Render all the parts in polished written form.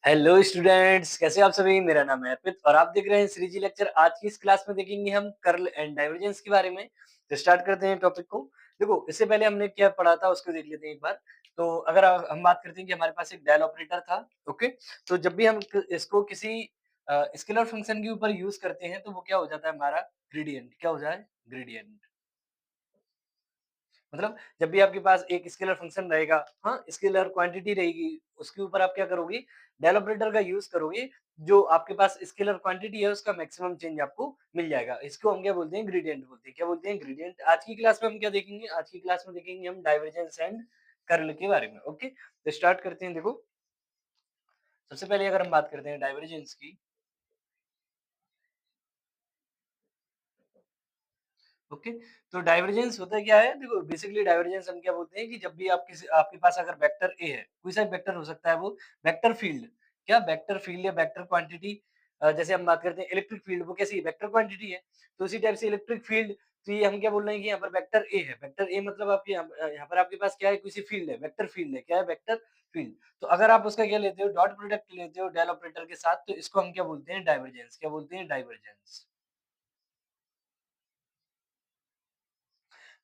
Hello students, कैसे आप सभी। मेरा नाम है अर्पित और आप देख रहे हैं श्री जी लेक्चर। आज की इस क्लास में देखेंगे हम कर्ल एंड डाइवर्जेंस के बारे में। तो स्टार्ट करते हैं टॉपिक को। देखो, इससे पहले हमने क्या पढ़ा था उसको देख लेते हैं एक बार। तो अगर हम बात करते हैं कि हमारे पास एक डायल ऑपरेटर था। ओके, तो जब भी हम इसको किसी स्केलर फंक्शन के ऊपर यूज करते हैं तो वो क्या हो जाता है, हमारा ग्रेडियंट। क्या हो जाए, ग्रेडियंट। मतलब जब भी आपके पास एक स्केलर फंक्शन रहेगा, हाँ, स्केलर क्वांटिटी रहेगी, उसके ऊपर आप क्या करोगे, डेल ऑपरेटर का यूज करोगे। जो आपके पास स्केलर क्वांटिटी है उसका मैक्सिमम चेंज आपको मिल जाएगा। इसको हम क्या बोलते हैं, ग्रेडियंट बोलते हैं। क्या बोलते हैं, ग्रेडियंट। आज की क्लास में हम क्या देखेंगे, आज की क्लास में देखेंगे हम डाइवर्जेंस एंड कर्ल के बारे में। ओके, तो स्टार्ट करते हैं। देखो, सबसे पहले अगर हम बात करते हैं डाइवर्जेंस की। ओके, तो डाइवर्जेंस होता क्या है। देखो, बेसिकली डाइवर्जेंस हम क्या बोलते हैं कि जब भी आप किसी आपके पास अगर वेक्टर ए है, कोई सा वेक्टर हो सकता है, वो वेक्टर फील्ड, क्या वेक्टर फील्ड या वेक्टर क्वांटिटी। जैसे हम बात करते हैं इलेक्ट्रिक फील्ड, वो कैसी वेक्टर क्वांटिटी है। तो उसी टाइप से इलेक्ट्रिक फील्ड, तो ये हम क्या बोल रहे हैं कि यहाँ पर वेक्टर ए है। वेक्टर ए मतलब आपके यहाँ पर आपके पास क्या है, किसी फील्ड है, वेक्टर फील्ड है। क्या है, वेक्टर फील्ड। तो अगर आप उसका क्या लेते हो, डॉट प्रोडक्ट लेते हो डेल ऑपरेटर के साथ, तो इसको हम क्या बोलते हैं, डाइवर्जेंस। क्या बोलते हैं, डाइवर्जेंस।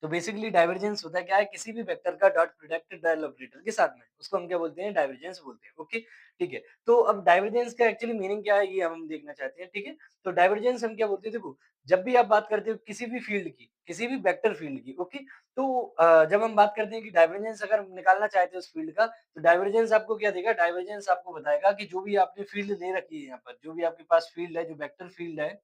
तो बेसिकली डाइवर्जेंस होता है क्या है, किसी भी वेक्टर का डॉट प्रोडक्ट डेल ऑपरेटर के साथ में, उसको हम क्या बोलते हैं, डाइवर्जेंस बोलते हैं। ओके, ठीक है। तो अब डाइवर्जेंस का एक्चुअली मीनिंग क्या है, ये हम देखना चाहते हैं। ठीक है, तो डाइवर्जेंस हम क्या बोलते हैं, देखो, जब भी आप बात करते हो किसी भी फील्ड की, किसी भी वेक्टर फील्ड की, ओके, तो जब हम बात करते हैं कि डाइवर्जेंस अगर हम निकालना चाहते हैं उस फील्ड का, तो डाइवर्जेंस आपको क्या देगा, डाइवर्जेंस आपको बताएगा कि जो भी आपने फील्ड ले रखी है, यहाँ पर जो भी आपके पास फील्ड है, जो वेक्टर फील्ड है,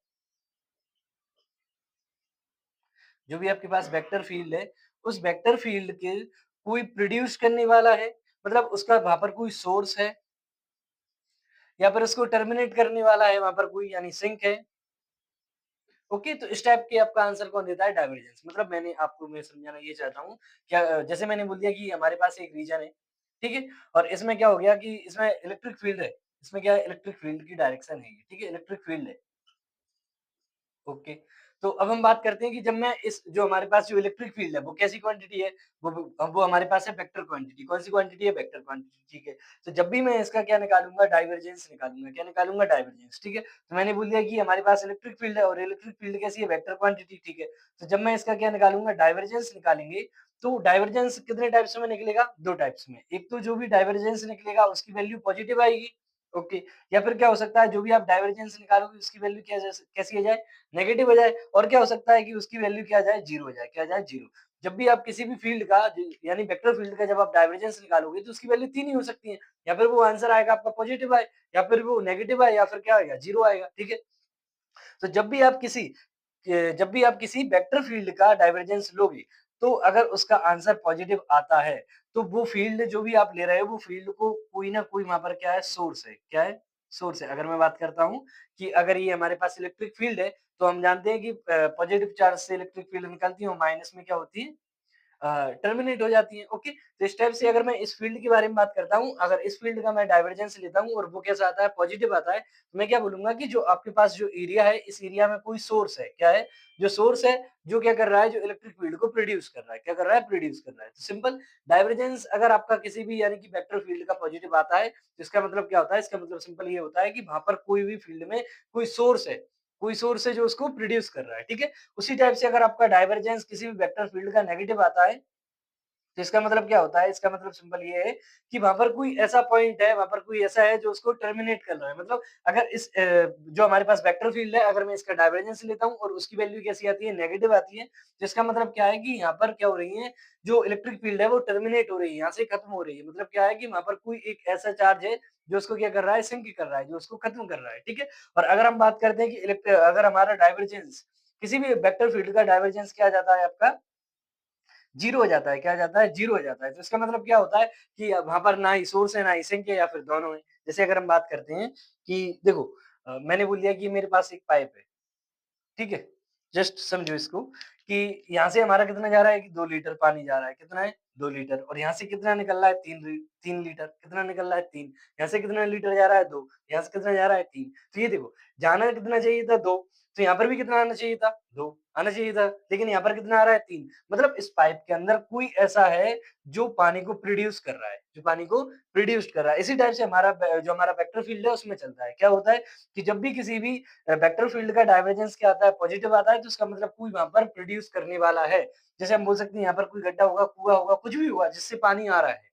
जो भी आपके पास वेक्टर फील्ड है, उस वेक्टर फील्ड के कोई प्रोड्यूस करने वाला है, मतलब उसका वहां पर कोई सोर्स है, या फिर उसको टर्मिनेट करने वाला है, वहां पर कोई यानी सिंक है। ओके, तो इस टाइप के आपका आंसर कौन देता है, डाइवर्जेंस। मतलब मैं समझाना ये चाहता हूँ, क्या जैसे मैंने बोल दिया कि हमारे पास एक रीजन है, ठीक है, और इसमें क्या हो गया कि इसमें इलेक्ट्रिक फील्ड है। इसमें क्या है, इलेक्ट्रिक फील्ड की डायरेक्शन है ये, ठीक है, इलेक्ट्रिक फील्ड है। ओके, तो अब हम बात करते हैं कि जब मैं इस जो हमारे पास जो इलेक्ट्रिक फील्ड है वो कैसी क्वांटिटी है, वो हमारे पास है वेक्टर क्वांटिटी। कौन सी क्वांटिटी है, वेक्टर क्वांटिटी, ठीक है। तो जब भी मैं इसका क्या निकालूंगा, डाइवर्जेंस निकालूंगा। क्या निकालूंगा, डाइवर्जेंस, ठीक है। तो मैंने बोल दिया कि हमारे पास इलेक्ट्रिक फील्ड है और इलेक्ट्रिक फील्ड कैसी है, वेक्टर क्वांटिटी, ठीक है। तो जब मैं इसका क्या निकालूंगा, डाइवर्जेंस निकालेंगे, तो डाइवर्जेंस कितने टाइप्स में निकलेगा, दो टाइप्स में। एक तो जो भी डाइवर्जेंस निकलेगा उसकी वैल्यू पॉजिटिव आएगी, ओके, या फिर क्या हो सकता है, जो भी आप डाइवर्जेंस निकालोगे उसकी वैल्यू क्या कैसी आ जाए, नेगेटिव हो जाए। और क्या हो सकता है कि उसकी वैल्यू क्या आ जाए, जीरो हो जाए। क्या आ जाए, जीरो। जब भी आप किसी भी फील्ड का यानी वेक्टर फील्ड का जब आप डाइवर्जेंस निकालोगे तो उसकी वैल्यू तीन ही हो सकती है। या फिर वो आंसर आएगा आपका पॉजिटिव आए, या फिर वो नेगेटिव आए, या फिर क्या आएगा, जीरो आएगा, ठीक है। तो जब भी आप किसी वेक्टर फील्ड का डाइवर्जेंस लोगे, तो अगर उसका आंसर पॉजिटिव आता है, तो वो फील्ड जो भी आप ले रहे हो, वो फील्ड को कोई ना कोई वहां पर क्या है, सोर्स है। क्या है, सोर्स है। अगर मैं बात करता हूँ कि अगर ये हमारे पास इलेक्ट्रिक फील्ड है, तो हम जानते हैं कि पॉजिटिव चार्ज से इलेक्ट्रिक फील्ड निकलती है और माइनस में क्या होती है, टर्मिनेट हो जाती है। ओके, तो इस टाइप से अगर मैं इस फील्ड के बारे में बात करता हूँ, अगर इस फील्ड का मैं डाइवर्जेंस लेता हूँ और वो कैसा आता है, पॉजिटिव आता है, तो मैं क्या बोलूंगा कि जो आपके पास जो एरिया है, इस एरिया में कोई सोर्स है। क्या है, जो सोर्स है, जो क्या कर रहा है, जो इलेक्ट्रिक फील्ड को प्रोड्यूस कर रहा है। क्या कर रहा है, प्रोड्यूस कर रहा है। तो सिंपल, डाइवर्जेंस अगर आपका किसी भी यानी कि वेक्टर फील्ड का पॉजिटिव आता है, तो इसका मतलब क्या होता है, इसका मतलब सिंपल ये होता है कि वहां पर कोई भी फील्ड में कोई सोर्स है, कोई सोर्स है जो उसको प्रोड्यूस कर रहा है, ठीक है। उसी टाइप से अगर आपका डाइवर्जेंस किसी भी वेक्टर फील्ड का नेगेटिव आता है, तो इसका मतलब क्या होता है, इसका मतलब सिंपल ये है कि वहां पर कोई ऐसा पॉइंट है, वहां पर कोई ऐसा है जो उसको टर्मिनेट कर रहा है। मतलब अगर जो हमारे पास वेक्टर फील्ड है, अगर मैं इसका डाइवर्जेंस लेता हूँ और उसकी वैल्यू कैसी आती है, नेगेटिव आती है, तो इसका मतलब क्या है कि यहाँ पर क्या हो रही है, जो इलेक्ट्रिक फील्ड है वो टर्मिनेट हो रही है, यहाँ से खत्म हो रही है। मतलब क्या है कि वहां पर कोई एक ऐसा चार्ज है जो उसको क्या कर रहा है, सिंक कर रहा है, जो उसको खत्म कर रहा है, ठीक है। और अगर हम बात करते हैं कि अगर हमारा डाइवर्जेंस, किसी भी वेक्टर फील्ड का डाइवर्जेंस क्या आ जाता है आपका, जीरो हो जाता है। क्या हो जाता है, जीरो हो जाता है। तो इसका मतलब क्या होता है कि वहां पर ना ही सोर्स है, ना ही सिंक है, या फिर दोनों है। जैसे अगर हम बात करते हैं कि देखो, मैंने बोल दिया कि मेरे पास एक पाइप है, ठीक है। जस्ट समझो इसको कि यहाँ से हमारा कितना जा रहा है कि 2 लीटर पानी जा रहा है। कितना है, 2 लीटर। और यहाँ से कितना निकल रहा है, 3 लीटर। कितना निकल रहा है, 3। यहाँ से कितना लीटर जा रहा है, 2। यहाँ से कितना जा रहा है, 3। तो ये देखो, जाना कितना चाहिए था, 2। तो यहाँ पर भी कितना आना चाहिए था? 2 आना चाहिए था, लेकिन यहाँ पर कितना आ रहा है? 3। मतलब इस पाइप के अंदर कोई ऐसा है जो पानी को प्रोड्यूस कर रहा है, जो पानी को प्रोड्यूस कर रहा है। इसी टाइप से जो हमारा वेक्टर फील्ड है उसमें चलता है। क्या होता है कि जब भी किसी भी वेक्टर फील्ड का डाइवर्जेंस क्या आता है? पॉजिटिव आता है, तो इसका मतलब कोई वहाँ पर प्रोड्यूस करने वाला है। जैसे हम बोल सकते हैं यहाँ पर कोई गड्ढा होगा, कुआँ होगा, कुछ भी हुआ जिससे पानी आ रहा है।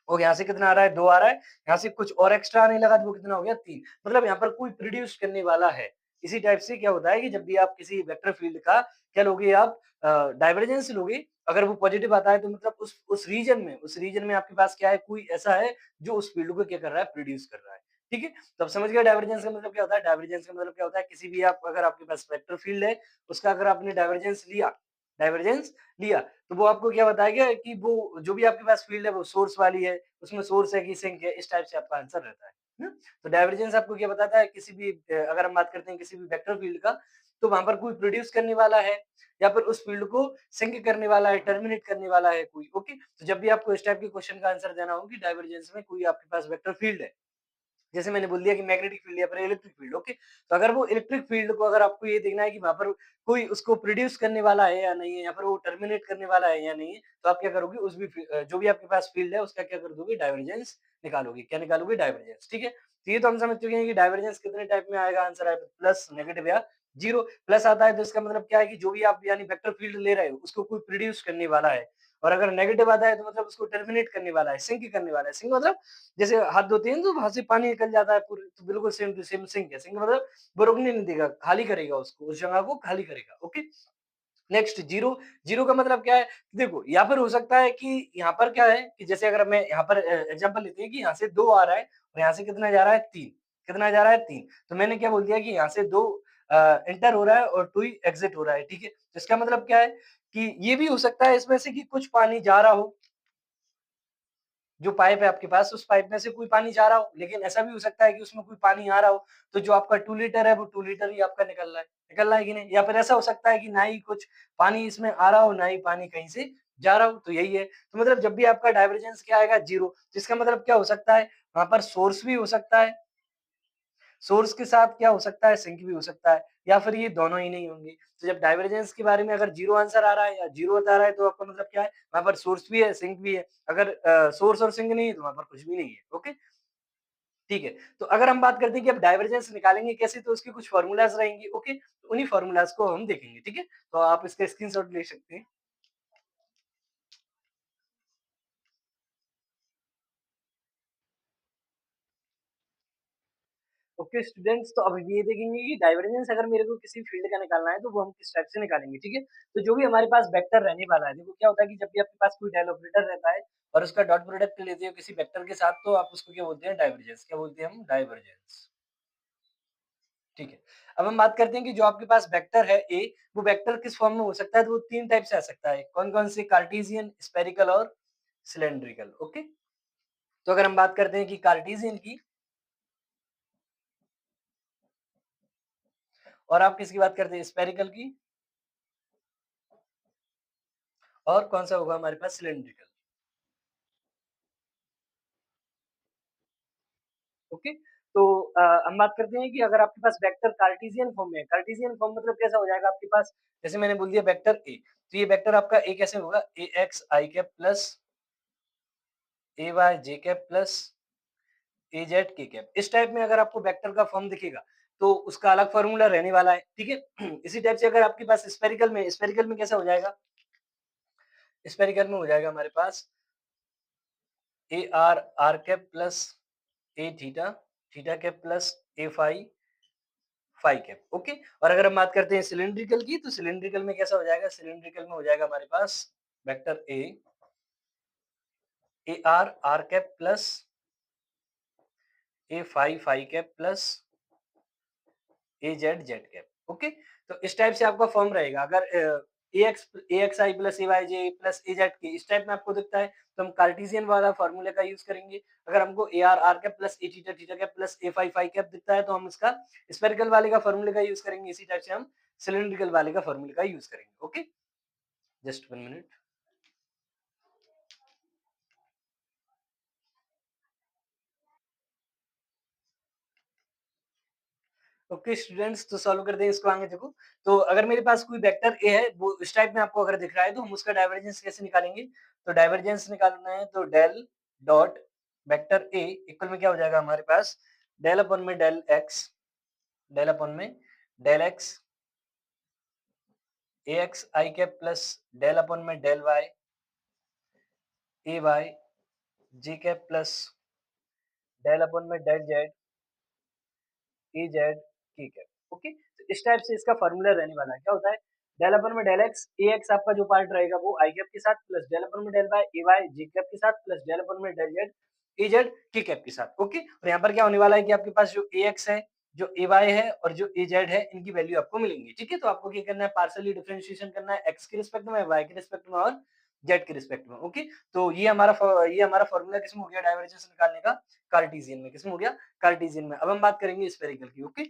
और यहाँ से कितना आ रहा है? 2 आ रहा है, यहाँ से कुछ और एक्स्ट्रा आने लगा तो वो कितना हो गया? 3। मतलब यहाँ पर कोई प्रोड्यूस करने वाला है। इसी टाइप से क्या होता है कि जब भी आप किसी वेक्टर फील्ड का क्या लोगे आप डाइवर्जेंस लोगे, अगर वो पॉजिटिव आता है तो मतलब उस रीजन में आपके पास क्या है? कोई ऐसा है जो उस फील्ड को क्या कर रहा है? प्रोड्यूस कर रहा है। ठीक है? तो अब समझ गए डाइवर्जेंस का मतलब क्या होता है? डाइवर्जेंस का मतलब क्या होता है? किसी भी आप अगर आपके पास वेक्टर फील्ड है, उसका अगर आपने डाइवर्जेंस लिया, तो वो आपको क्या बताएगा कि वो जो भी आपके पास फील्ड है वो सोर्स वाली है, उसमें सोर्स है कि सिंक है, इस टाइप से आपका आंसर रहता है ना? तो डाइवर्जेंस आपको क्या बताता है किसी भी अगर हम बात करते हैं किसी भी वेक्टर फील्ड का, तो वहाँ पर कोई प्रोड्यूस करने वाला है या फिर उस फील्ड को सिंक करने वाला है, टर्मिनेट करने वाला है कोई, ओके? तो जब भी आपको इस टाइप के क्वेश्चन का आंसर देना हो कि डाइवर्जेंस में कोई आपके पास वेक्टर फील्ड है, जैसे मैंने बोल दिया कि मैग्नेटिक फील्ड या फिर इलेक्ट्रिक फील्ड, ओके? तो अगर वो इलेक्ट्रिक फील्ड को अगर आपको ये देखना है कि वहाँ पर कोई उसको प्रोड्यूस करने वाला है या नहीं है या फिर वो टर्मिनेट करने वाला है या नहीं है, तो आप क्या करोगे जो भी आपके पास फील्ड है उसका क्या कर दोगे? डाइवर्जेंस निकालोगे। क्या निकालोगे? डाइवर्जेंस, ठीक है? तो ये तो हम समझ चुके हैं कि डाइवर्जेंस कितने टाइप में आएगा, आंसर आएगा प्लस, नेगेटिव या जीरो। प्लस आता है तो इसका मतलब क्या है कि जो भी आप यानी वेक्टर फील्ड ले रहे हो उसको कोई प्रोड्यूस करने वाला है, और अगर नेगेटिव आता है तो मतलब उसको टर्मिनेट करने वाला है, सिंक करने वाला है। सिंक मतलब जैसे हाथ धोते हैं तो वहां से पानी निकल जाता है पूरे, तो बिल्कुल सेम टू सेम सिंक है। सिंक मतलब वो रुकने नहीं देगा, खाली करेगा उसको, उस जगह को खाली करेगा, ओके? Next zero. जीरो का मतलब क्या है? देखो या फिर हो सकता है कि यहाँ पर क्या है कि जैसे अगर मैं यहाँ पर एग्जांपल लेते हैं कि यहाँ से 2 आ रहा है और यहाँ से कितना जा रहा है? 3। कितना जा रहा है? 3। तो मैंने क्या बोल दिया कि यहाँ से 2 एंटर हो रहा है और 2 ही एग्जिट हो रहा है, ठीक है? तो इसका मतलब क्या है कि ये भी हो सकता है इसमें से कि कुछ पानी जा रहा हो, जो पाइप है आपके पास, उस पाइप में से कोई पानी जा रहा हो, लेकिन ऐसा भी हो सकता है कि उसमें कोई पानी आ रहा हो, तो जो आपका 2 लीटर है, वो 2 लीटर ही आपका निकल रहा है कि नहीं? या फिर ऐसा हो सकता है कि ना ही कुछ पानी इसमें आ रहा हो, ना ही पानी कहीं से जा रहा हो, तो यही है। तो मतलब जब भी आपका डाइवर्जेंस क्या आएगा? 0, जिसका मतलब क्या हो सकता है? वहाँ पर सोर्स भी हो सकता है, सोर्स के साथ क्या हो सकता है? सिंक भी हो सकता है, या फिर ये दोनों ही नहीं होंगे। तो जब डाइवर्जेंस के बारे में अगर 0 आंसर आ रहा है या 0 बता रहा है, तो आपका मतलब क्या है? वहाँ पर सोर्स भी है, सिंक भी है। अगर सोर्स और सिंक नहीं है, तो वहाँ पर कुछ भी नहीं है, ओके? ठीक है। तो अगर हम बात करते हैं कि अब डाइवर्जेंस निकालेंगे कैसे, तो उसके कुछ फ़ॉर्मूलाज़ रहेंगे, ओके? तो उन्हीं फ़ॉर्मूलाज़ को हम देखेंगे, ठीक है? तो आप इसका स्क्रीनशॉट ले सकते हैं। ओके स्टूडेंट्स, तो अब ये देखेंगे कि डाइवर्जेंस अगर मेरे को किसी फील्ड का निकालना है, तो वो हम किस टाइप से निकालेंगे, ठीक है? तो जो भी हमारे पास वेक्टर रहने वाला है, देखो क्या होता है कि जब भी आपके पास कोई डेल ऑपरेटर रहता है और उसका डॉट प्रोडक्ट लेते हो किसी वेक्टर के साथ, तो आप उसको क्या बोलते हैं? डाइवर्जेंस। क्या बोलते हैं हम? डाइवर्जेंस। ठीक है। अब हम बात करते हैं कि जो आपके पास वेक्टर है ए, वो वेक्टर किस फॉर्म में हो सकता है? तो वो 3 टाइप से आ सकता है। कौन-कौन से? कार्टेशियन, स्फेरिकल और सिलिंड्रिकल, ओके? तो अगर हम बात करते हैं कि कार्टेशियन की, और आप किसकी बात करते हैं? स्फेरिकल की, और कौन-सा होगा हमारे पास? Cylindrical, okay? तो हम बात करते हैं कि अगर आपके पास वेक्टर कार्टेशियन फॉर्म में है, कार्टेशियन फॉर्म मतलब कैसा हो जाएगा आपके पास? जैसे मैंने बोल दिया वेक्टर ए, तो ये वेक्टर आपका ए कैसे होगा? ए X I cap plus A Y J cap plus aged के कैप। इस टाइप में अगर आपको वेक्टर का फॉर्म दिखेगा, तो उसका अलग फॉर्मूला रहने वाला है, ठीक है? इसी टाइप से अगर आपके पास स्फेरिकल में कैसा हो जाएगा? स्फेरिकल में हो जाएगा हमारे पास A R R cap plus A theta theta cap plus A phi cap, okay? और अगर हम बात करते हैं सिलिंड्रिकल की, तो सिलिंड्रिकल में कैसा हो जाएगा? सिलिंड्रिकल में हो जाएगा हमारे पास vector A R R cap plus A phi cap plus A Z Z cap, okay? तो इस टाइप से आपका फॉर्म रहेगा। अगर A X I plus A Y J plus A Z के इस टाइप में आपको दिखता है, तो हम कार्टेशियन वाला फॉर्मूले का यूज करेंगे। अगर हमको A R R cap plus A theta theta cap plus A phi cap दिखता है, तो हम इसका स्फेरिकल वाले का फॉर्मूले का यूज करेंगे। इसी टाइप से हम सिलिंड्रिकल वाले का फॉर्मूले का यूज करेंगे, okay? Just 1 minute. Okay students, तो सॉल्व करते हैं इसको आगे देखो। तो अगर मेरे पास कोई वेक्टर ए है, वो इस टाइप में आपको अगर दिख रहा है, तो हम उसका डाइवर्जेंस कैसे निकालेंगे? तो डाइवर्जेंस निकालना है तो del dot vector A equal में क्या हो जाएगा हमारे पास? डेल अपॉन में डेल एक्स, डेल अपॉन में del X A X I cap plus del upon में del Y A Y J cap plus del upon में डेल जेड ए जेड ठीक है। ओके, तो इस टाइप से इसका फॉर्मूला रहने वाला है। क्या होता है? डेल अपन में डेल एक्स ए एक्स आपका जो पार्ट रहेगा वो आई कैप के साथ प्लस डेल अपन में del Y A Y J cap के साथ प्लस डेल अपन में del Z A Z T cap के साथ। ओके, और यहाँ पर क्या होने वाला है कि आपके पास जो ए एक्स है, जो ए वाई है और जो ए जेड है, इनकी वैल्यू आपको मिलेंगी। ठीक है, तो आपको क्या करना है? पार्सली डिफरेंशिएशन करना है एक्स के रिस्पेक्ट में, वाई के रिस्पेक्ट में और जेड के रिस्पेक्ट में। ओके, तो ये हमारा फॉर्मूला किसमें हो गया डाइवर्जेंस निकालने का? कार्टेशियन में। किसमें हो गया? कार्टेशियन में। अब हम बात करेंगे स्फेरिकल की। ओके,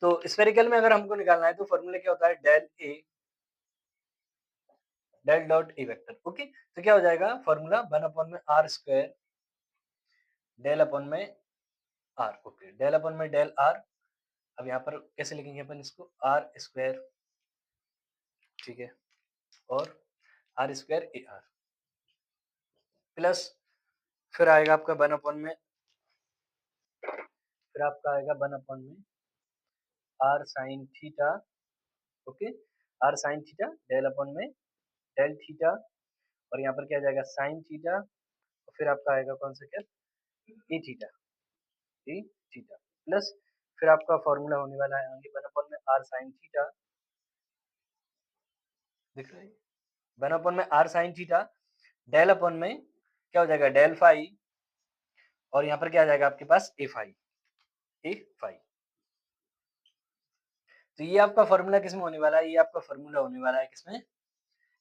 तो स्फेरिकल में अगर हमको निकालना है तो फॉर्मूला क्या होता है? Del A del dot A vector. Okay, तो क्या हो जाएगा फॉर्मूला? 1 अपॉन में आर स्क्वायर डेल अपॉन में आर। ओके, डेल अपॉन में डेल आर। अब यहाँ पर कैसे लिखेंगे अपन इसको? आर स्क्वायर, ठीक है, और R square A R plus फिर आएगा आपका 1 अपॉन में, फिर आपका आएगा 1 अपॉन में R sine theta. Okay, R sine theta del upon में डेल थीटा, और यहाँ पर क्या आ जाएगा? साइन थीटा, और फिर आपका आएगा कौन सा? क्या? ए थीटा, ए थीटा प्लस फिर आपका फॉर्मूला होने वाला है आगे 1 अपॉन में आर साइन थीटा। दिख रहा है? 1 अपॉन में R sine theta del upon में क्या हो जाएगा? डेल फाई, और यहाँ पर क्या आ जाएगा आपके पास? A phi, A phi. तो ये आपका फॉर्मूला किसमें होने वाला है? ये आपका फॉर्मूला होने वाला है किसमें?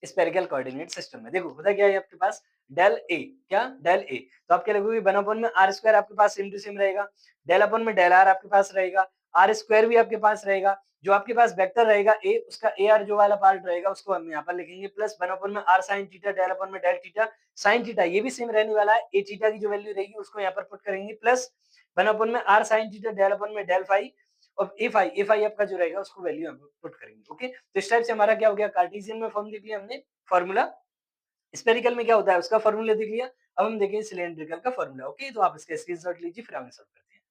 स्पेरिकल कोऑर्डिनेट सिस्टम में। देखो होता क्या है आपके पास? डेल ए, क्या? डेल ए, तो आप क्या लिखोगे? 1 अपॉन में आर स्क्वायर आपके पास सेम टू सेम रहेगा, डेल अपॉन में डेल आर आपके पास रहेगा, आर स्क्वायर भी आपके पास रहेगा, जो आपके पास वेक्टर रहेगा ए, उसका ए आर जो वाला पार्ट रहेगा उसको हम यहाँ पर लिखेंगे प्लस 1 अपॉन में R sine theta del upon में डेल थीटा साइन थीटा, ये भी सेम रहने वाला है। ए थीटा की जो वैल्यू रहेगी उसको यहाँ पर पुट करेंगे प्लस 1 अपॉन में R sine theta del upon में डेल फाई, और ए फाई आपका जो रहेगा उसको वैल्यू हम पुट करेंगे। ओके, तो इस टाइप से हमारा क्या हो गया? कार्टेशियन में फॉर्म देख लिया हमने फॉर्मूला, स्फेरिकल में क्या होता है उसका फॉर्मूला देख लिया। अब हम देखेंगे सिलेंड्रिकल का फॉर्मूला। ओके, तो आप इसका स्क्रीनशॉट लीजिए, फिर आगे सॉल्व करते हैं।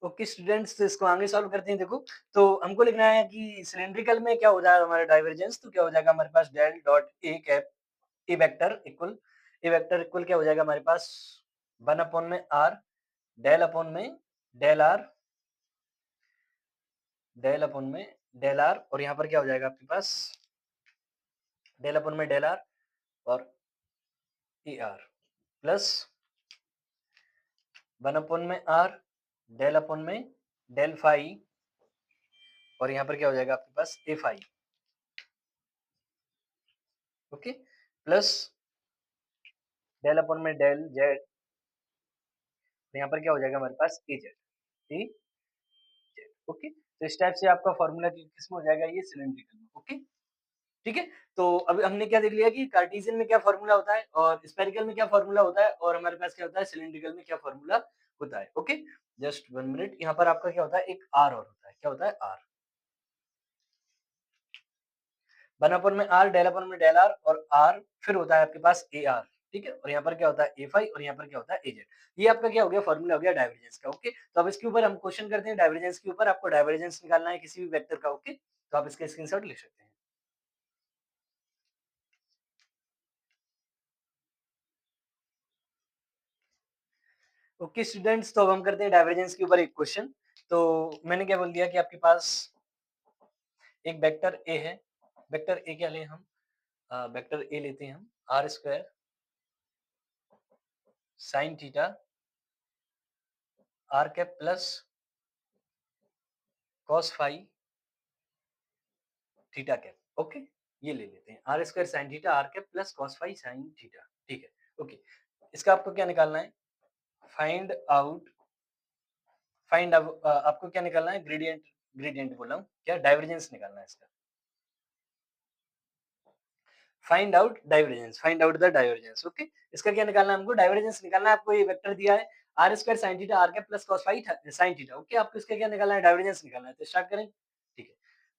ओके स्टूडेंट्स, तो इसको आगे सॉल्व करते हैं। देखो, तो हमको लिखना है कि सिलेंड्रिकल में क्या हो जाएगा हमारा डाइवर्जेंस, तो क्या हो जाएगा हमारे पास? Del dot A cap A vector equal क्या हो जाएगा हमारे पास? 1 अपॉन में आर डेल अपॉन में डेल आर, डेल अपॉन में डेल आर, और यहाँ पर क्या हो जाएगा आपके पास? डेल अपॉन में डेल आर और ए आर प्लस 1 अपॉन में आर डेल अपॉन में डेल फाई, और यहाँ पर क्या हो जाएगा आपके पास? A phi. Okay, plus del upon में डेल जेड, तो यहाँ पर क्या हो जाएगा हमारे पास? ए जेड, ए जेड। ओके, तो इस टाइप से आपका फॉर्मूला किसमें हो जाएगा? ये सिलेंड्रिकल में। ओके, ठीक है, तो अभी हमने क्या देख लिया कि कार्टेशियन में क्या फॉर्मूला होता है और स्फेरिकल में क्या फॉर्मूला होता है, और हमारे पास क्या होता है सिलिंड्रिकल में क्या फॉर्मूला होता है। ओके, जस्ट 1 मिनट, यहाँ पर आपका क्या होता है? एक आर और होता है। क्या होता है? आर। 1 अपॉन में आर डेल अपॉन में डेल आर, और आर फिर होता है आपके पास ए आर। ठीक है, और यहाँ पर क्या होता है? ए फाई, और यहाँ पर क्या होता है? ए जेड। ये आपका क्या हो गया? फॉर्मूला हो गया डाइवर्जेंस का। ओके, तो अब इसके ऊपर हम क्वेश्चन करते हैं। डाइवर्जेंस के ऊपर आपको डाइवर्जेंस निकालना है किसी भी वेक्टर का। ओके, तो आप इसका स्क्रीनशॉट ले सकते हैं। ओके स्टूडेंट्स, तो अब हम करते हैं डाइवर्जेंस के ऊपर एक क्वेश्चन। तो मैंने क्या बोल दिया कि आपके पास एक वेक्टर ए है। वेक्टर ए क्या लें हम? वेक्टर ए लेते हैं हम R square sine theta R cap plus cos phi theta cap. Okay, ये ले लेते हैं R square sine theta R cap plus cos phi sine theta. ठीक है, ओके, इसका आपको क्या निकालना है? फाइंड आउट, आपको क्या निकालना है? ग्रेडियंट, ग्रेडियंट बोला हूँ क्या? डाइवर्जेंस निकालना है इसका। Find out divergence, find out the divergence. Okay, इसका क्या निकालना है हमको? डाइवर्जेंस निकालना है। आपको ये वेक्टर दिया है R square sine theta R cap plus cos phi sine theta. Okay, आपको इसका क्या निकालना है? डाइवर्जेंस निकालना है। तो स्टार्ट करें। ठीक है,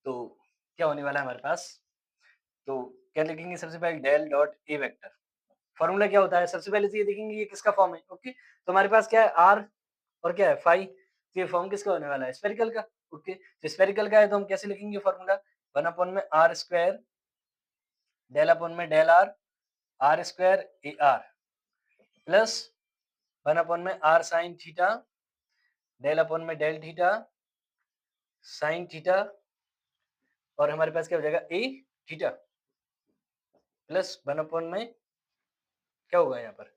तो क्या होने वाला है हमारे पास? तो क्या लिखेंगे? सबसे पहले del dot A vector. Formula क्या होता है? सबसे पहले तो ये देखेंगे ये किसका फॉर्म है। ओके, तो हमारे पास क्या है? आर और क्या है? फाई। तो ये फॉर्म किसका होने वाला है? स्फेरिकल का। ओके, तो स्फेरिकल का है तो हम कैसे लिखेंगे फॉर्मूला? 1 अपॉन में आर स्क्वायर डेल अपॉन में del R R square A R plus 1 upon में R sine theta del upon में डेल थीटा साइन थीटा और हमारे पास क्या हो जाएगा? ए थीटा प्लस 1 अपॉन में क्या होगा यहाँ पर?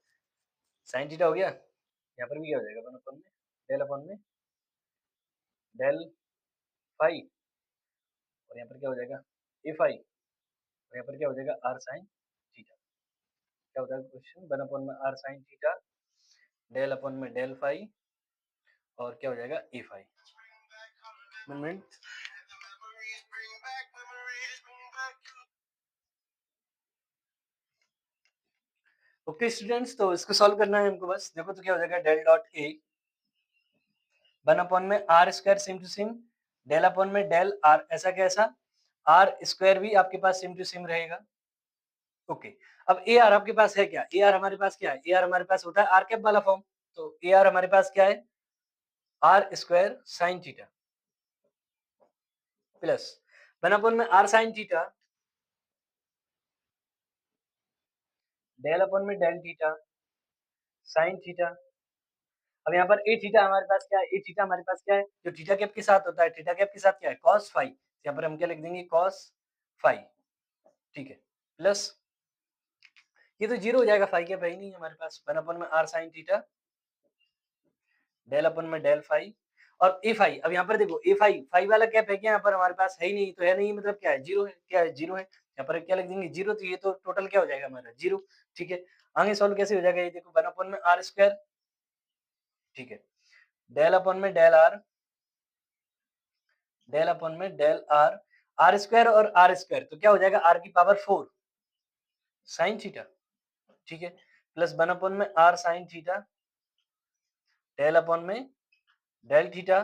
साइन थीटा हो गया। यहाँ पर भी क्या हो जाएगा? 1 अपॉन में डेल अपॉन में डेल फाई और यहाँ पर क्या हो जाएगा? ए फाई और यहाँ पर क्या हो जाएगा? R sine theta. क्या होता है क्वेश्चन? 1 अपॉन में R sine theta del upon में डेल फाई और क्या हो जाएगा? A phi. 1 minute. Okay students, तो इसको सॉल्व करना है हमको बस। देखो तो क्या हो जाएगा? डेल डॉट ए 1 अपॉन में R square same to same del upon में डेल आर, ऐसा कैसा? आर स्क्वायर भी आपके पास सेम टू सेम रहेगा। ओके, अब ए आर आपके पास है क्या? ए आर हमारे पास क्या है? ए आर हमारे पास होता है आर कैप वाला फॉर्म। तो ए आर हमारे पास क्या है? R square sine theta plus 1 upon में R sine theta del upon में डेल थीटा साइन थीटा। अब यहाँ पर ए थीटा हमारे पास क्या है? ए थीटा हमारे पास क्या है? जो थीटा कैप के साथ होता है, थीटा कैप के साथ क्या है? Cos phi. यहाँ पर हम क्या लिख देंगे? Cos phi. ठीक है, प्लस ये तो जीरो हो जाएगा, फाई कैप है ही नहीं हमारे पास। 1 अपॉन में R sine theta del upon में डेल फाई और ए फाई। अब यहाँ पर देखो ए फाई, फाई वाला कैप है क्या यहाँ पर? हमारे पास है ही नहीं, तो है नहीं मतलब क्या है? जीरो है। क्या है? जीरो है। यहाँ पर क्या लिख देंगे? जीरो। तो ये तो टोटल क्या हो जाएगा हमारा? जीरो। ठीक है, आगे सॉल्व कैसे हो जाएगा? ये देखो 1 अपन में आर स्क्वायर, ठीक है, डेल अपन में डेल आर डेल अपन में डेल आर आर स्क्वायर और आर स्क्वायर तो क्या हो जाएगा? आर की पावर 4 साइन थीटा। ठीक है, प्लस 1 अपन में R sine theta del upon में डेल थीटा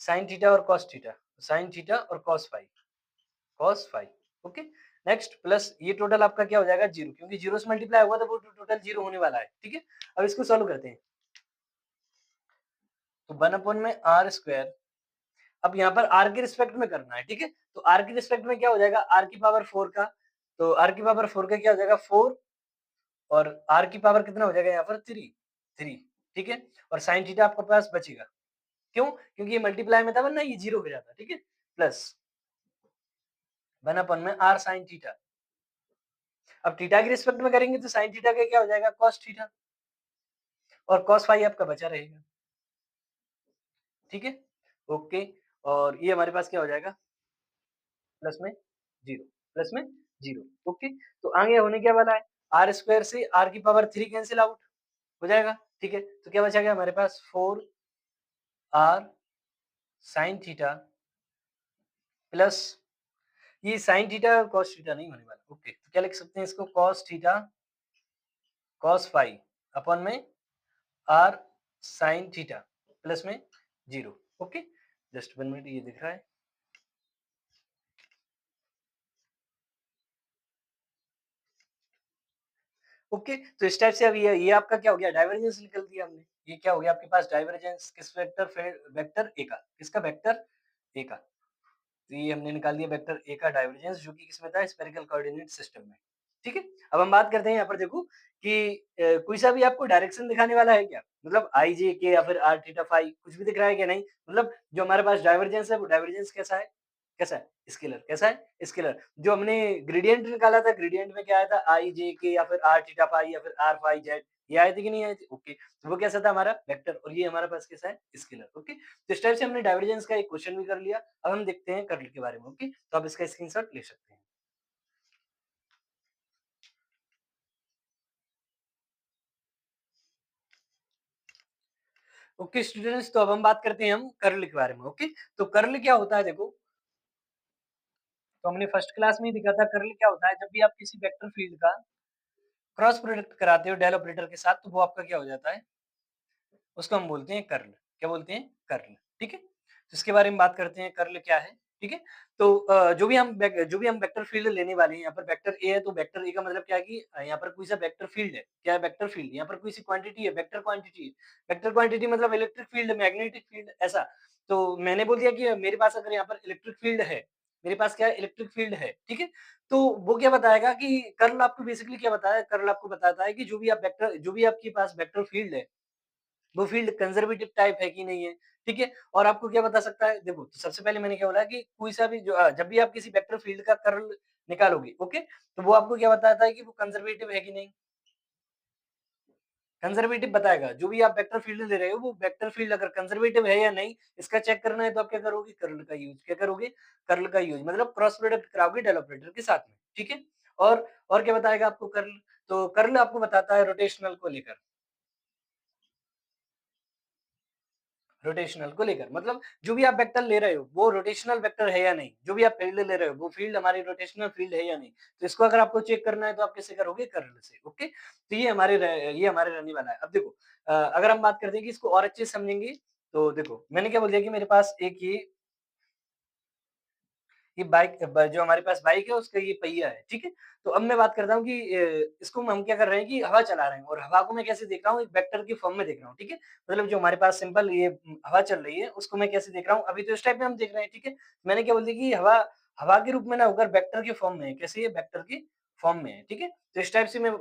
साइन थीटा और कॉस थीटा, साइन थीटा और cos five. Okay, next plus ये टोटल आपका क्या हो जाएगा? जीरो, क्योंकि जीरो से मल्टीप्लाई हुआ तो वो टोटल जीरो होने वाला है। ठीक है, अब इसको सॉल्व करते हैं। तो 1 अपॉन में आर स्क्वायर, अब यहाँ पर आर के रिस्पेक्ट में करना है। ठीक है, तो आर के रिस्पेक्ट में क्या हो जाएगा? आर की पावर 4 का, तो आर की पावर 4 का क्या हो जाएगा? 4 और आर की पावर कितना हो जाएगा यहाँ पर? 3। ठीक है, और साइन थीटा आपके पास बचेगा। क्यों? क्योंकि ये मल्टीप्लाई में था वरना ये जीरो हो जाता। ठीक है, प्लस 1 अपॉन में आर साइन थीटा। अब थीटा के रिस्पेक्ट में करेंगे तो साइन थीटा का क्या हो जाएगा? कॉस थीटा और कॉस फाई आपका बचा रहेगा। ठीक है, ओके, और ये हमारे पास क्या हो जाएगा? प्लस में जीरो, प्लस में जीरो। ओके, तो आगे होने क्या वाला है? आर स्क्वायर से आर की पावर 3 कैंसिल आउट हो जाएगा। ठीक है, तो क्या बचा गया हमारे पास? 4 आर साइन थीटा प्लस ये साइन थीटा और कॉस थीटा नहीं होने वाला। ओके, तो क्या लिख सकते हैं इसको? Cos theta cos phi upon में आर साइन थीटा प्लस में जीरो। ओके, जस्ट 1 मिनट, ये दिख रहा है। ओके, तो इस टाइप से अब ये आपका क्या हो गया? डाइवर्जेंस निकल दिया हमने। ये क्या हो गया आपके पास? डाइवर्जेंस किस वेक्टर? वेक्टर ए का। किसका? वेक्टर ए का। तो ये हमने निकाल दिया वेक्टर ए का डाइवर्जेंस, जो कि किसमें था? स्फेरिकल कोऑर्डिनेट सिस्टम में। ठीक है, अब हम बात करते हैं यहाँ पर। देखो कि कोई सा भी आपको डायरेक्शन दिखाने वाला है क्या? मतलब आई जे के या फिर आर थीटा फाई कुछ भी दिख रहा है क्या? नहीं, मतलब जो हमारे पास डाइवर्जेंस है वो डाइवर्जेंस कैसा है? कैसा है? स्केलर। कैसा है? स्केलर। जो हमने ग्रेडियंट निकाला था, ग्रेडियंट में क्या आया था? आई जे के या फिर आर थीटा फाई या फिर आर फाई जेड, ये आए थे कि नहीं आए थे? ओके, तो वो कैसा था? हमारा वेक्टर, और ये हमारे पास कैसा है? स्केलर। ओके, तो इस टाइप से हमने डाइवर्जेंस का एक क्वेश्चन भी कर लिया। अब हम देखते हैं कर्ल के बारे में। ओके, तो आप इसका स्क्रीनशॉट ले सकते हैं। ओके स्टूडेंट्स, तो अब हम बात करते हैं हम कर्ल के बारे में। ओके, तो कर्ल क्या होता है? देखो, तो हमने फर्स्ट क्लास में ही देखा था कर्ल क्या होता है जब भी आप किसी वेक्टर फील्ड का क्रॉस प्रोडक्ट कराते हो डेल ऑपरेटर के साथ तो वो आपका क्या हो जाता है? उसको हम बोलते हैं कर्ल। क्या बोलते हैं? कर्ल, ठीक है? तो इसके बारे में बात करते हैं कर्ल क्या है, ठीक है? तो जो भी हम वेक्टर फील्ड लेने वाले हैं, यहाँ पर वेक्टर ए है तो वेक्टर ए का मतलब क्या है कि यहाँ पर कोई सा वेक्टर फील्ड है। क्या है वेक्टर फील्ड? यहाँ पर कोई सी क्वांटिटी है, वेक्टर क्वांटिटी है। वेक्टर क्वांटिटी मतलब इलेक्ट्रिक फील्ड, मैग्नेटिक फील्ड ऐसा। तो मैंने बोल दिया कि मेरे पास अगर यहाँ पर इलेक्ट्रिक फील्ड है, मेरे पास क्या है इलेक्ट्रिक फील्ड है, ठीक है? तो वो क्या बताएगा कि कर्ल आपको बेसिकली क्या बताया? कर्ल आपको बताता है कि जो भी आपके पास वेक्टर फील्ड है वो फील्ड कंजर्वेटिव टाइप है कि नहीं है, ठीक है? और आपको क्या बता सकता है? देखो, तो सबसे पहले मैंने क्या बोला कि कोई सा भी जब भी आप किसी वेक्टर फील्ड का कर्ल निकालोगे, ओके? तो वो आपको क्या बताता है कि वो कंजर्वेटिव है कि नहीं? कंजर्वेटिव बताएगा। जो भी आप वेक्टर फील्ड ले रहे हो, वो वेक्टर फील्ड अगर कंजर्वेटिव है या नहीं, इसका चेक करना है तो आप क्या करोगे? कर्ल का यूज़। क्या करोगे? कर्ल का यूज़ मतलब क्रॉस प्रोडक्ट कराओगे डेल ऑपरेटर के साथ में, ठीक है? और क्या बताएगा आपको कर्ल? तो कर्ल आपको बताता है रोटेशनल को लेकर। रोटेशनल को लेकर मतलब जो भी आप वेक्टर ले रहे हो वो रोटेशनल वेक्टर है या नहीं, जो भी आप फील्ड ले रहे हो वो फील्ड हमारी रोटेशनल फील्ड है या नहीं। तो इसको अगर आपको चेक करना है तो आप कैसे करोगे? कर्ल से। ओके, तो ये हमारे रहने वाला है। अब देखो, अगर हम बात करते हैं कि इसको और अच्छे से समझेंगे तो देखो मैंने क्या बोल दिया कि मेरे पास एक ये जो हमारे पास बाइक है उसका ये पहिया है, ठीक है? तो अब मैं बात करता हूँ कि इसको हम क्या कर रहे हैं कि हवा चला रहे हैं और हवा को मैं कैसे देख रहा हूँ? एक वेक्टर के फॉर्म में देख रहा हूँ, ठीक है? मतलब जो हमारे पास सिंपल ये हवा चल रही है उसको मैं कैसे देख रहा हूँ? अभी तो इस टाइप में हम देख रहे हैं, ठीक है? मैंने क्या बोल दिया कि हवा हवा के रूप में ना होकर वेक्टर के फॉर्म में है। कैसे है? वेक्टर के फॉर्म में है, ठीक है? तो इस टाइप से मैं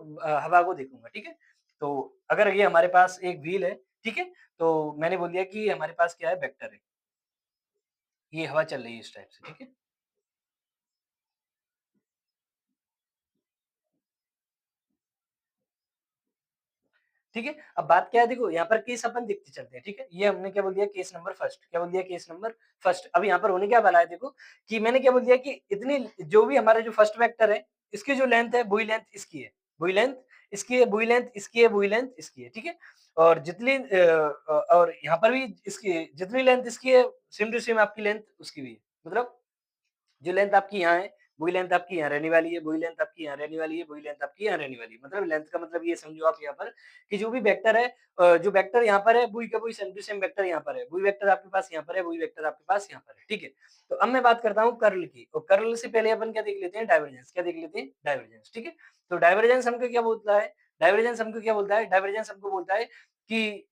हवा को देखूँगा, ठीक है? तो अगर ये हमारे पास एक व्हील है, ठीक है? तो मैंने बोल दिया कि हमारे पास क्या है? वेक्टर है। ये हवा चल रही है इस टाइप से, ठीक है? ठीक है? अब बात क्या है देखो यहाँ पर केस अपन देखते चलते हैं, ठीक है? ये हमने क्या बोल दिया केस नंबर फर्स्ट क्या बोल दिया केस नंबर फर्स्ट अब यहाँ पर होने क्या वाला है देखो कि मैंने क्या बोल दिया कि इतनी जो भी हमारा जो फर्स्ट वेक्टर है, इसकी जो लेंथ है वही लेंथ इसकी है, वही लेंथ इसकी है, वही लेंथ इसकी है, वही लेंथ इसकी है, ठीक है? और और यहाँ पर भी इसकी जितनी लेंथ इसकी है, सेम टू सेम आपकी लेंथ उसकी भी है। मतलब जो लेंथ आपकी यहाँ है, वही लेंथ आपकी यहाँ रहने वाली है, वही लेंथ आपकी यहाँ रहने वाली है, वही लेंथ आपकी यहाँ रहने वाली है। मतलब लेंथ का मतलब ये समझो आप यहाँ पर कि जो भी वेक्टर है जो वेक्टर यहाँ पर है, वही का वही सेम टू सेम वेक्टर यहाँ पर है। वही वेक्टर आपके पास यहाँ पर है, वही वेक्टर आपके पास यहाँ पर है। ठीक है? तो अब मैं बात करता हूँ कर्ल की और कर्ल से पहले अपन क्या देख लेते हैं डाइवर्जेंस। क्या देख लेते हैं? डाइवर्जेंस, ठीक है? तो डाइवर्जेंस हमको क्या बोलता है? डाइवर्जेंस हमको क्या बोलता है? डाइवर्जेंस हमको बोलता है कि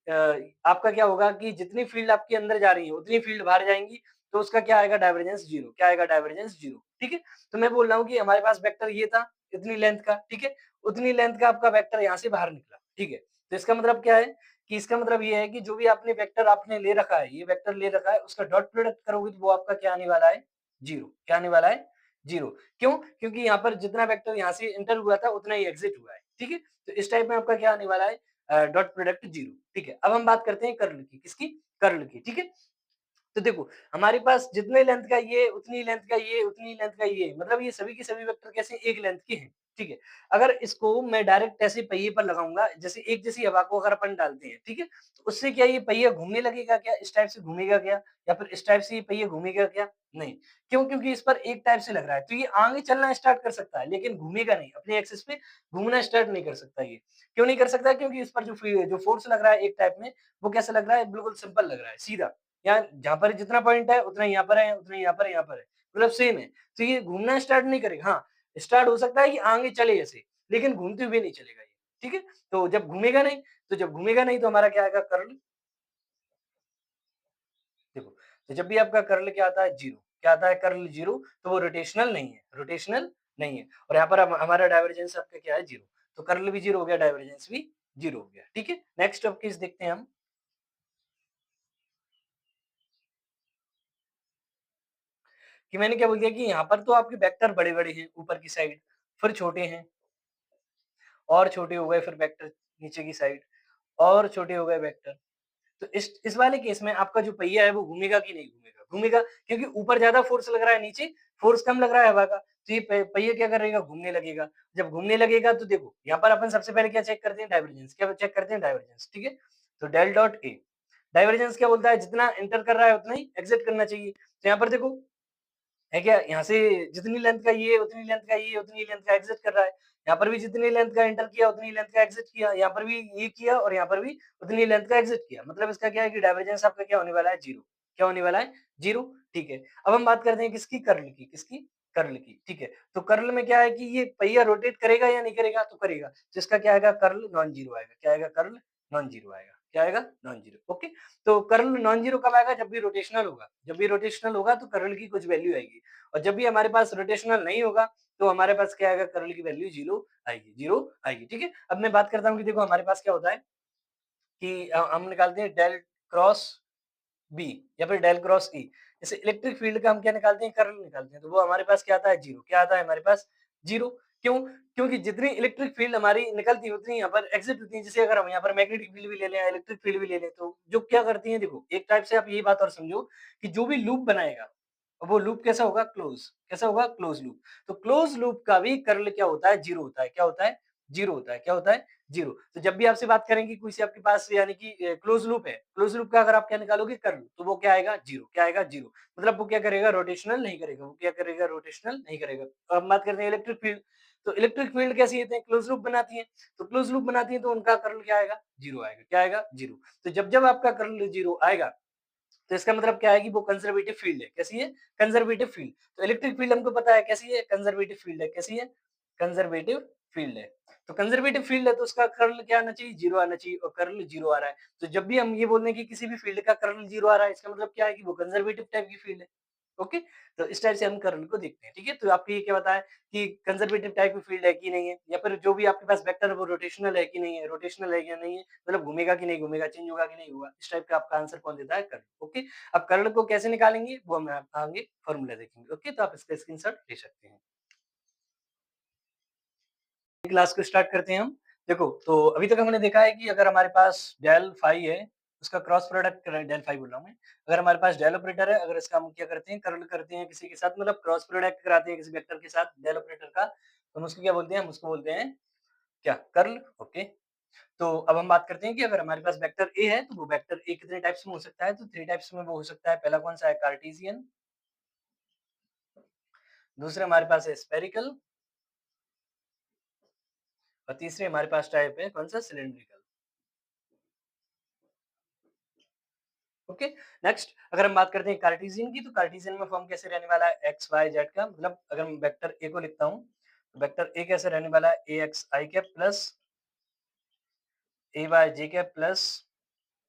आपका क्या होगा कि जितनी फील्ड आपके अंदर जा रही है, उतनी फील्ड बाहर जाएँगी तो उसका क्या आएगा डाइवर्जेंस 0 क्या आएगा डाइवर्जेंस 0 ठीक है? तो मैं बोल रहा हूँ कि हमारे पास वेक्टर ये था, इतनी लेंथ का, ठीक है? उतनी लेंथ का आपका वेक्टर यहाँ से बाहर निकला, ठीक है? तो इसका मतलब क्या है कि इसका मतलब ये है कि जो भी आपने वेक्टर आपने ले रखा है, ये वेक्टर ले रखा है, उसका डॉट प्रोडक्ट करोगे तो वो आपका क्या आने वाला है? 0 क्या आने वाला है? 0 क्यों? क्योंकि यहाँ पर जितना वेक्टर यहाँ से एंटर हुआ था, उतना ही एग्जिट हुआ है, ठीक है? तो इस टाइप में आपका क्या आने वाला है? डॉट प्रोडक्ट 0 ठीक है? अब हम बात करते हैं कर्ल की, किसकी? कर्ल की, ठीक है? तो देखो हमारे पास जितने लेंथ का ये, उतनी लेंथ का ये, उतनी लेंथ का ये, मतलब ये सभी के सभी वेक्टर कैसे एक लेंथ के हैं, ठीक है? अगर इसको मैं डायरेक्ट ऐसे पहिए पर लगाऊंगा, जैसे एक जैसी हवा को अगर अपन डालते हैं, ठीक है? तो उससे क्या ये पहिया घूमने लगेगा क्या? इस टाइप से घूमेगा क्या? या फिर इस टाइप से ये पहिया घूमेगा क्या? नहीं। क्यों? क्योंकि इस पर एक टाइप से लग रहा है, तो ये आगे चलना स्टार्ट कर सकता है, लेकिन घूमेगा नहीं, अपने एक्सिस पे घूमना स्टार्ट नहीं कर सकता ये। क्यों नहीं कर सकता? क्योंकि इस पर जो फोर्स लग रहा है एक टाइप में, वो कैसा लग रहा है? बिल्कुल सिंपल लग रहा है, सीधा। यहाँ जहाँ पर जितना पॉइंट है उतना यहाँ पर है, उतना यहाँ पर है, यहाँ पर है, मतलब सेम है। तो ये घूमना स्टार्ट नहीं करेगा। हाँ, स्टार्ट हो सकता है कि आगे चले ऐसे, लेकिन घूमते हुए नहीं चलेगा ये, ठीक है? तो जब घूमेगा नहीं तो हमारा क्या आएगा? कर्ल। देखो, तो जब भी आपका कर्ल क्या आता है? 0 क्या आता है? कर्ल 0 तो वो रोटेशनल नहीं है, रोटेशनल नहीं है। और यहाँ पर हमारा डाइवर्जेंस आपका क्या है? 0 तो कर्ल भी 0 हो गया, डाइवर्जेंस भी 0 हो गया, ठीक है? नेक्स्ट अब केस देखते हैं हम कि मैंने क्या बोल दिया कि यहाँ पर तो आपके वेक्टर बड़े-बड़े हैं ऊपर की साइड, फिर छोटे हैं और छोटे हो गए फिर वेक्टर नीचे की साइड और छोटे हो गए वेक्टर। तो इस वाले केस में आपका जो पहिया है वो घूमेगा कि नहीं घूमेगा? घूमेगा क्योंकि ऊपर ज़्यादा फ़ोर्स लग रहा है, नीचे फ़ोर्स कम लग रहा है हवा का। तो ये पहिया क्या करेगा? घूमने लगेगा। जब घूमने लगेगा तो देखो, यहाँ पर अपन सबसे पहले क्या चेक करते हैं? डाइवर्जेंस। क्या चेक करते हैं? डाइवर्जेंस, ठीक है? तो डेल डॉट ए डाइवर्जेंस क्या बोलता है? जितना एंटर कर रहा है उतना ही एग्जिट करना चाहिए। तो यहाँ पर देखो है क्या? यहाँ से जितनी लेंथ का ये, उतनी लेंथ का ये, उतनी लेंथ का एग्ज़िट कर रहा है। यहाँ पर भी जितनी लेंथ का एंटर किया, उतनी लेंथ का एग्ज़िट किया। यहाँ पर भी ये किया और यहाँ पर भी उतनी लेंथ का एग्ज़िट किया। मतलब इसका क्या है कि डाइवर्जेंस आपका क्या होने वाला है? 0। क्या होने वाला है? 0, ठीक है। अब हम बात करते हैं किसकी? कर्ल की। किसकी? कर्ल की, ठीक है। तो कर्ल में क्या है कि ये पहिया रोटेट करेगा या नहीं करेगा? तो करेगा। तो इसका क्या आएगा? कर्ल नॉन ज़ीरो आएगा। क्या आएगा? कर्ल नॉन ज़ीरो आएगा। क्या आएगा? Non zero, okay. तो कर्ल नॉन ज़ीरो कब आएगा? जब भी रोटेशनल होगा। जब भी रोटेशनल होगा तो कर्ल की कुछ वैल्यू आएगी। और जब भी हमारे पास रोटेशनल नहीं होगा, तो हमारे पास क्या आएगा? कर्ल की वैल्यू 0 आएगी, 0 आएगी, ठीक है? अब मैं बात करता हूँ कि देखो हमारे पास क्या होता है कि हम निकालते हैं डेल क्रॉस बी या फिर डेल क्रॉस ई। जैसे इलेक्ट्रिक फील्ड का हम क्या निकालते हैं? कर्ल निकालते हैं। तो वो हमारे पास क्या आता है? 0। क्या आता है हमारे पास? 0। क्यों? क्योंकि जितनी इलेक्ट्रिक फील्ड हमारी निकलती है, उतनी यहाँ पर एग्ज़िट होती है। जैसे अगर हम यहाँ पर मैग्नेटिक फील्ड भी ले लें या इलेक्ट्रिक फील्ड भी ले लें, तो जो क्या करती हैं देखो, एक टाइप से आप ये बात और समझो कि जो भी लूप बनाएगा, वो लूप कैसा होगा? क्लोज़। कैसा होगा? Close loop. तो क्लोज़ लूप का भी कर्ल क्या होता है? 0 होता है। क्या होता है? 0 होता है। क्या होता है? 0। तो जब भी आपसे बात करेंगे कोई से आपके पास यानी कि क्लोज़ लूप है, क्लोज़ लूप का अगर आप क्या निकालोगे? कर्ल, तो वो क्या आएगा? 0। क्या आएगा? 0। मतलब वो क्या करेगा? रोटेशनल नहीं करेगा। वो क्या करेगा? रोटेशनल नहीं करेगा। अब हम बात करते हैं इलेक्ट्रिक फील्ड। तो इलेक्ट्रिक फील्ड कैसी होती है? क्लोज़ लूप बनाती हैं। तो क्लोज़ लूप बनाती हैं तो उनका कर्ल क्या आएगा? 0 आएगा। क्या आएगा? 0। तो जब-जब आपका कर्ल 0 आएगा, तो इसका मतलब क्या है कि वो कंजर्वेटिव फील्ड है। कैसी है? Conservative field. तो इलेक्ट्रिक फील्ड हमको पता है कैसी है? कंजर्वेटिव फील्ड है। कैसी है? कंजर्वेटिव फील्ड है। तो कंजर्वेटिव फील्ड है तो उसका कर्ल क्या आना चाहिए? 0 आना चाहिए और कर्ल 0 आ रहा है। तो जब भी हम ये बोल रहे हैं कि किसी भी फील्ड का कर्ल 0 आ रहा है, इसका मतलब क्या है कि वो कंजर्वेटिव टाइप की फील्ड है। ओके? तो इस टाइप से हम कर्ल को देखते हैं, ठीक है? तो आपको ये क्या बताया कि कंजर्वेटिव टाइप की फील्ड है कि नहीं है, या फिर जो भी आपके पास वेक्टर है वो रोटेशनल है कि नहीं है, रोटेशनल है या नहीं है, मतलब घूमेगा कि नहीं घूमेगा, चेंज होगा कि नहीं होगा। इस टाइप का आपका आंसर कौन देता है? कर्ल। ओके? अब कर्ल को कैसे निकालेंगे वो हम आगे फॉर्मूला देखेंगे। ओके? तो आप इसका स्क्रीनशॉट ले सकते हैं। क्लास को स्टार्ट करते हैं हम। देखो, तो अभी तक हमने देखा है कि अगर हमारे पास डेल फाई है, उसका क्रॉस प्रोडक्ट डेल फाई बोल रहा हूँ मैं। अगर हमारे पास डेल ऑपरेटर है, अगर इसका हम क्या करते हैं? कर्ल करते हैं किसी के साथ, मतलब क्रॉस प्रोडक्ट कराते हैं किसी वेक्टर के साथ डेल ऑपरेटर का, तो हम उसको क्या बोलते हैं? हम उसको बोलते हैं क्या? कर्ल। ओके? तो अब हम बात करते हैं कि अगर हमारे पास वेक्टर ए है, तो वो वेक्टर ए कितने टाइप्स में हो सकता है? तो 3 टाइप्स में वो हो सकता है। पहला कौन-सा है? कार्टेशियन, दूसरा हमारे पास है स्फेरिकल और तीसरे हमारे पास टाइप है कौन-सा? सिलिंड्रिकल। ओके, नेक्स्ट अगर हम बात करते हैं कार्टेशियन की, तो कार्टेशियन में फॉर्म कैसे रहने वाला है? एक्स वाई जेड का, मतलब अगर मैं वेक्टर ए को लिखता हूँ, तो वेक्टर ए कैसे रहने वाला है? ए X I cap plus A Y J cap plus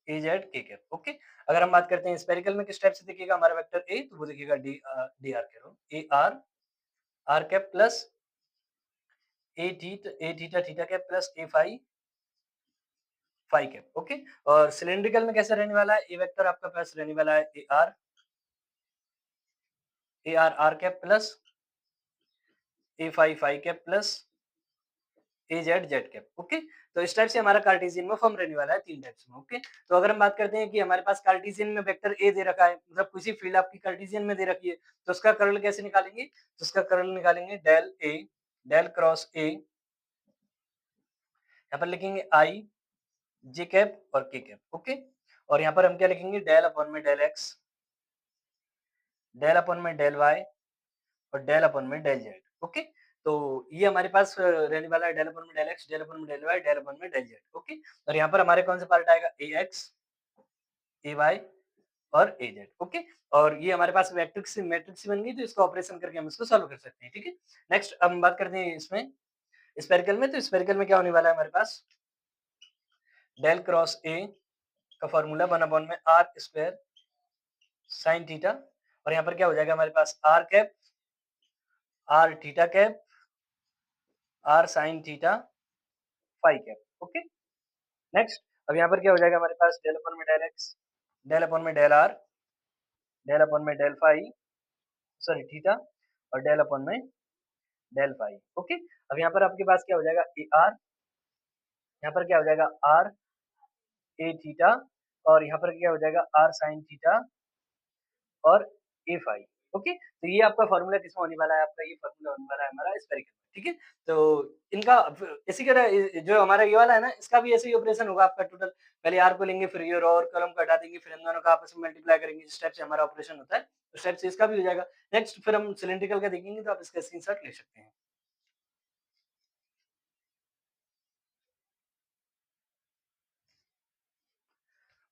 A Z के कैप। ओके, अगर हम बात करते हैं स्पेरिकल में किस टाइप से दिखेगा हमारा वेक्टर ए, तो वो दिखेगा डी आर कह रहा हूँ, A R R cap plus A theta theta cap plus A phi phi cap. Okay, और सिलिंड्रिकल में कैसे रहने वाला है? ए वेक्टर आपका पास रहने वाला है A R R cap plus A phi phi cap plus A Z Z cap. Okay, तो इस टाइप से हमारा कार्टेशियन में फॉर्म रहने वाला है 3 टाइप्स में। ओके, तो अगर हम बात करते हैं कि हमारे पास कार्टेशियन में वेक्टर ए दे रखा है, मतलब किसी फील्ड आपकी कार्टेशियन में दे रखी है, तो उसका कर्ल कैसे निकालेंगे? तो उसका कर्ल निकालेंगे del A del cross A, यहाँ पर लिखेंगे आई जे कैप और के कैप। ओके, और यहाँ पर हम क्या लिखेंगे? डेल अपॉन में डेल एक्स, डेल अपॉन में डेल वाई और डेल अपॉन में डेल जेड। ओके, तो ये हमारे पास रहने वाला है डेल अपॉन में डेल एक्स, डेल अपॉन में डेल वाई, डेल अपॉन में डेल जेड। ओके, और यहाँ पर हमारे कौन सा पार्ट आएगा? ए एक्स, ए वाई और ए जेड। ओके, और ये हमारे पास मैट्रिक्स बन गई, तो इसको ऑपरेशन करके हम इसको सॉल्व कर सकते हैं। ठीक है, नेक्स्ट अब हम बात करते हैं इसमें स्पेरिकल में। तो स्पेरिकल में क्या होने वाला है हमारे पास? डेल क्रॉस ए का फॉर्मूला 1 अपॉन में आर स्क्वायर साइन थीटा, और यहाँ पर क्या हो जाएगा हमारे पास? R cap R theta cap R sine theta phi cap. Okay, next अब यहाँ पर क्या हो जाएगा हमारे पास? डेल अपॉन में डेल एक्स, डेल अपॉन में डेल आर, डेल अपॉन में डेल फाई, सॉरी थीटा, और डेल अपॉन में डेल फाई। ओके, अब यहाँ पर आपके पास क्या हो जाएगा? ए आर, यहाँ पर क्या हो जाएगा? आर ए थीटा, और यहाँ पर क्या हो जाएगा? आर साइन थीटा और ए फाई। ओके, तो ये आपका फ़ॉर्मूला किसमें होने वाला है, आपका ये फ़ॉर्मूला होने वाला है हमारा स्फेरिकल में, ठीक है? तो इनका इसी तरह जो हमारा ये वाला है ना, इसका भी ऐसे ही ऑपरेशन होगा आपका टोटल। पहले r को लेंगे, फिर ये रो और कॉलम को हटा देंगे, फिर इन दोनों का आपस में मल्टीप्लाई करेंगे, जिस टाइप से हमारा ऑपरेशन होता है, उस टाइप से इसका भी हो जाएगा। नेक्स्ट फिर हम सिलिंड्रिकल का देखेंगे, तो आप इसका स्क्रीनशॉट ले सकते हैं।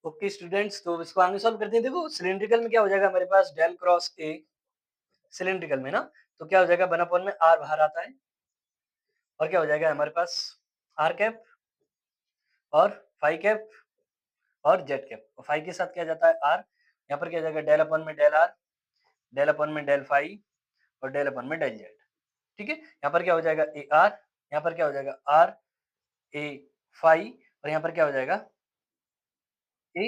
ओके स्टूडेंट्स, तो इसको आगे सॉल्व करते हैं। देखो सिलिंड्रिकल में क्या हो जाएगा हमारे पास, डेल क्रॉस ए सिलिंड्रिकल में ना, तो क्या हो जाएगा 1/में r बाहर आता है, और क्या हो जाएगा हमारे पास r कैप और फाई कैप और जेड कैप, और फाई के साथ क्या जाता है r, यहाँ पर क्या हो जाएगा डेल अपन में डेल r, डेल अपन में डेल फाई और डेल अपन में डेल जेड, ठीक है? यहाँ पर क्या हो जाएगा ए आर, यहाँ पर क्या हो जाएगा आर ए फाई, और यहाँ पर क्या हो जाएगा ए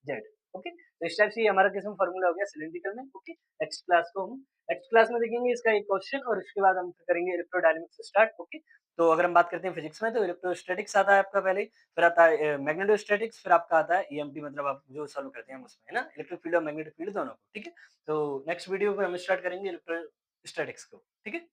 जेड। ओके, तो इस टाइप से ये हमारा किस्म फार्मूला हो गया सिलिंड्रिकल में। ओके, नेक्स्ट क्लास में देखेंगे इसका एक क्वेश्चन, और इसके बाद हम करेंगे इलेक्ट्रोडायनामिक्स स्टार्ट। ओके, तो अगर हम बात करते हैं फिजिक्स में, तो इलेक्ट्रोस्टैटिक्स आता है आपका पहले, फिर आता है मैग्नेटोस्टैटिक्स, फिर आपका आता है ईएमटी, मतलब आप जो सॉल्व करते हैं हम उसमें, है ना, इलेक्ट्रिक फील्ड और मैग्नेटिक फील्ड दोनों को, ठीक है? तो नेक्स्ट वीडियो में हम स्टार्ट करेंगे इलेक्ट्रोस्टैटिक्स को, ठीक है?